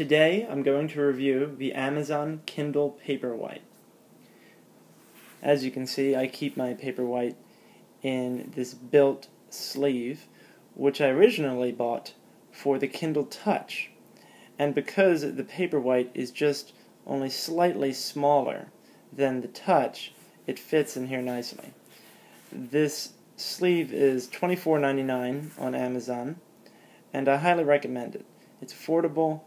Today I'm going to review the Amazon Kindle Paperwhite. As you can see, I keep my Paperwhite in this built sleeve, which I originally bought for the Kindle Touch. And because the Paperwhite is just only slightly smaller than the Touch, it fits in here nicely. This sleeve is $24.99 on Amazon, and I highly recommend it. It's affordable,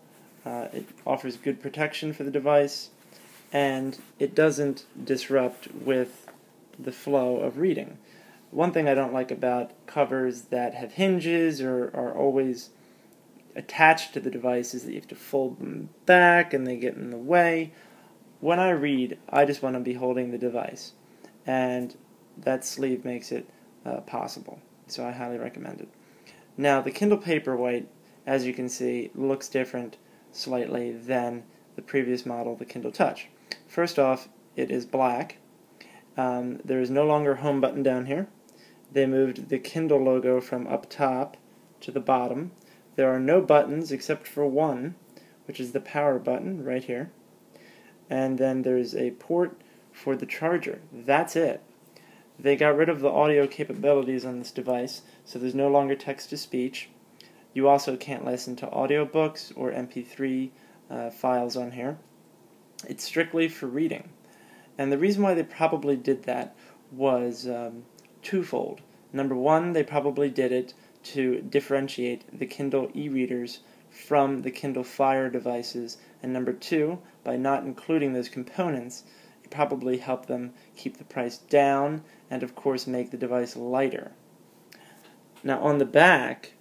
it offers good protection for the device, and it doesn't disrupt with the flow of reading. One thing I don't like about covers that have hinges or are always attached to the device is that you have to fold them back and they get in the way. When I read, I just want to be holding the device, and that sleeve makes it possible, so I highly recommend it. Now, the Kindle Paperwhite, as you can see, looks different slightly than the previous model, the Kindle Touch. First off, it is black. There is no longer home button down here. They moved the Kindle logo from up top to the bottom. There are no buttons except for one, which is the power button right here. And then there's a port for the charger. That's it. They got rid of the audio capabilities on this device, so there's no longer text-to-speech. You also can't listen to audiobooks or MP3 files on here. It's strictly for reading. And the reason why they probably did that was twofold. Number one, they probably did it to differentiate the Kindle e-readers from the Kindle Fire devices. And number two, by not including those components, it probably helped them keep the price down and, of course, make the device lighter. Now, on the back,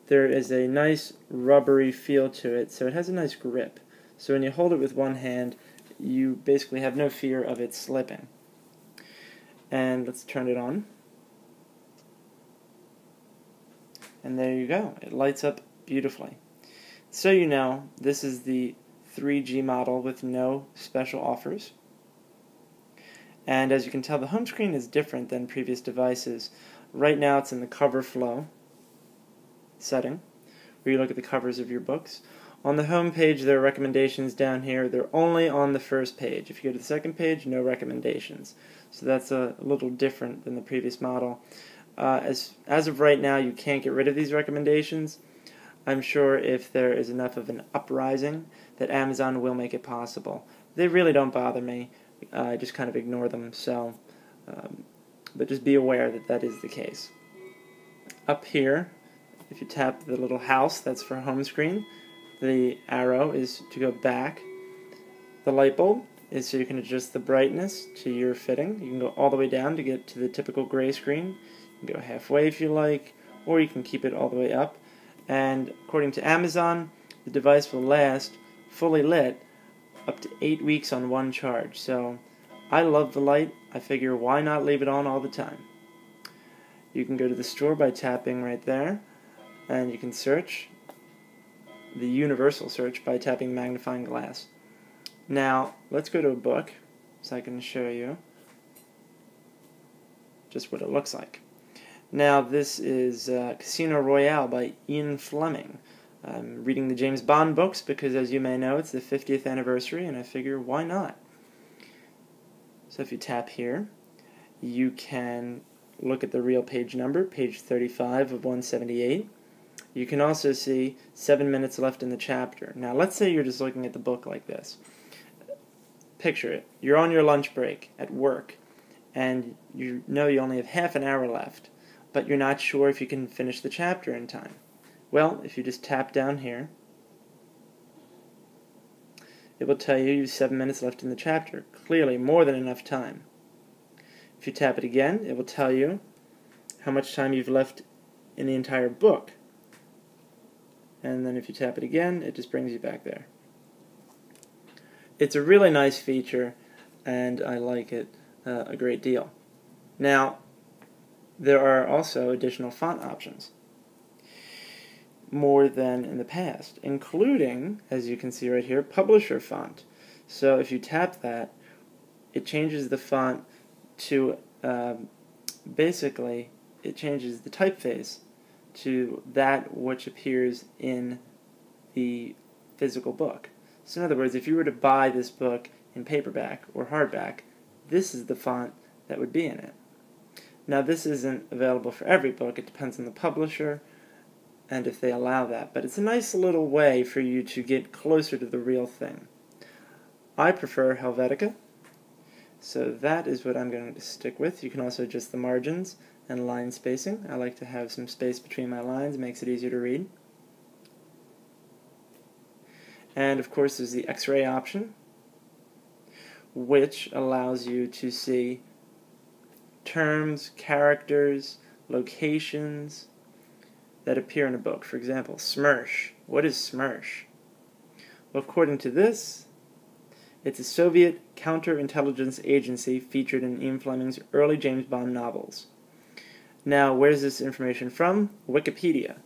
there is a nice rubbery feel to it, so it has a nice grip. So when you hold it with one hand, you basically have no fear of it slipping. And let's turn it on. And there you go. It lights up beautifully. So you know, this is the 3G model with no special offers. And as you can tell, the home screen is different than previous devices. Right now it's in the cover flow setting, where you look at the covers of your books. On the home page, there are recommendations down here. They're only on the first page. If you go to the second page, no recommendations. So that's a little different than the previous model. As of right now, you can't get rid of these recommendations. I'm sure if there is enough of an uprising that Amazon will make it possible. They really don't bother me. I just kind of ignore them. So, but just be aware that that is the case. Up here, if you tap the little house, that's for home screen. The arrow is to go back. The light bulb is so you can adjust the brightness to your fitting. You can go all the way down to get to the typical gray screen. You can go halfway if you like, or you can keep it all the way up. And according to Amazon, the device will last, fully lit, up to 8 weeks on one charge. So I love the light. I figure why not leave it on all the time. You can go to the store by tapping right there, and you can search the universal search by tapping magnifying glass. Now let's go to a book so I can show you just what it looks like. Now this is Casino Royale by Ian Fleming. I'm reading the James Bond books because, as you may know, it's the 50th anniversary, and I figure why not? So if you tap here, you can look at the real page number, page 35 of 178. You can also see 7 minutes left in the chapter. Now let's say you're just looking at the book like this. Picture it. You're on your lunch break at work, and you know you only have half an hour left, but you're not sure if you can finish the chapter in time. Well, if you just tap down here, it will tell you have 7 minutes left in the chapter. Clearly, more than enough time. If you tap it again, it will tell you how much time you've left in the entire book. And then if you tap it again, it just brings you back there. It's a really nice feature, and I like it a great deal. Now, there are also additional font options, more than in the past, including, as you can see right here, publisher font. So if you tap that, it changes the font to, basically, it changes the typeface to that which appears in the physical book. So in other words, if you were to buy this book in paperback or hardback, this is the font that would be in it. Now this isn't available for every book, it depends on the publisher and if they allow that, but it's a nice little way for you to get closer to the real thing. I prefer Helvetica, so that is what I'm going to stick with. You can also adjust the margins and line spacing. I like to have some space between my lines, it makes it easier to read. And of course there's the X-ray option, which allows you to see terms, characters, locations that appear in a book. For example, SMERSH. What is SMERSH? Well, according to this, it's a Soviet counterintelligence agency featured in Ian Fleming's early James Bond novels. Now, where's this information from? Wikipedia.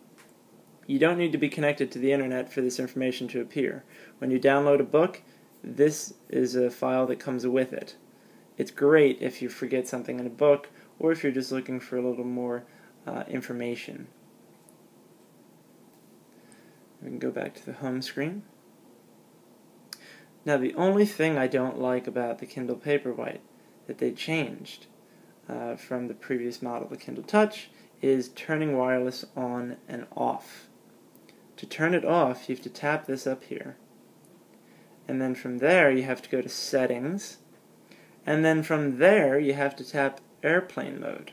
You don't need to be connected to the internet for this information to appear. When you download a book, this is a file that comes with it. It's great if you forget something in a book, or if you're just looking for a little more information. We can go back to the home screen. Now the only thing I don't like about the Kindle Paperwhite that they changed from the previous model, the Kindle Touch, is turning wireless on and off. To turn it off, you have to tap this up here. And then from there you have to go to Settings, and then from there you have to tap Airplane Mode.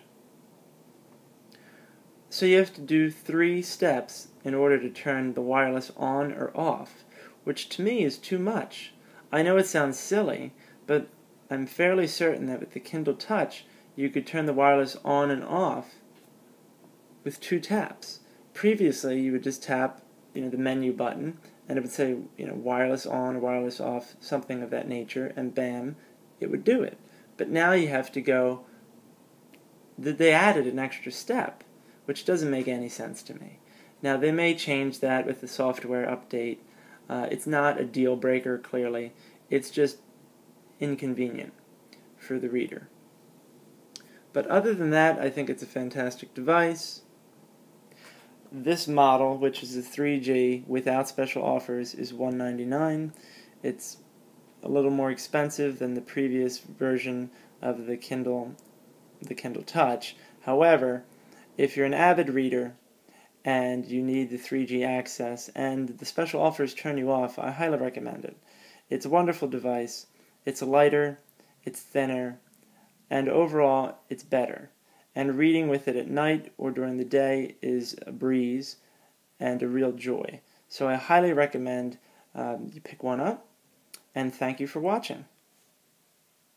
So you have to do 3 steps in order to turn the wireless on or off, which to me is too much. I know it sounds silly, but I'm fairly certain that with the Kindle Touch you could turn the wireless on and off with 2 taps. Previously you would just tap the menu button and it would say wireless on or wireless off, something of that nature, and bam, it would do it. But now you have to go, they added an extra step, which doesn't make any sense to me. Now they may change that with the software update. It's not a deal breaker, clearly. It's just inconvenient for the reader. But other than that, I think it's a fantastic device. This model, which is a 3G without special offers, is $199. It's a little more expensive than the previous version of the Kindle Touch. However, if you're an avid reader and you need the 3G access and the special offers turn you off, I highly recommend it. It's a wonderful device. It's lighter, it's thinner, and overall it's better. And reading with it at night or during the day is a breeze and a real joy. So I highly recommend you pick one up, and thank you for watching.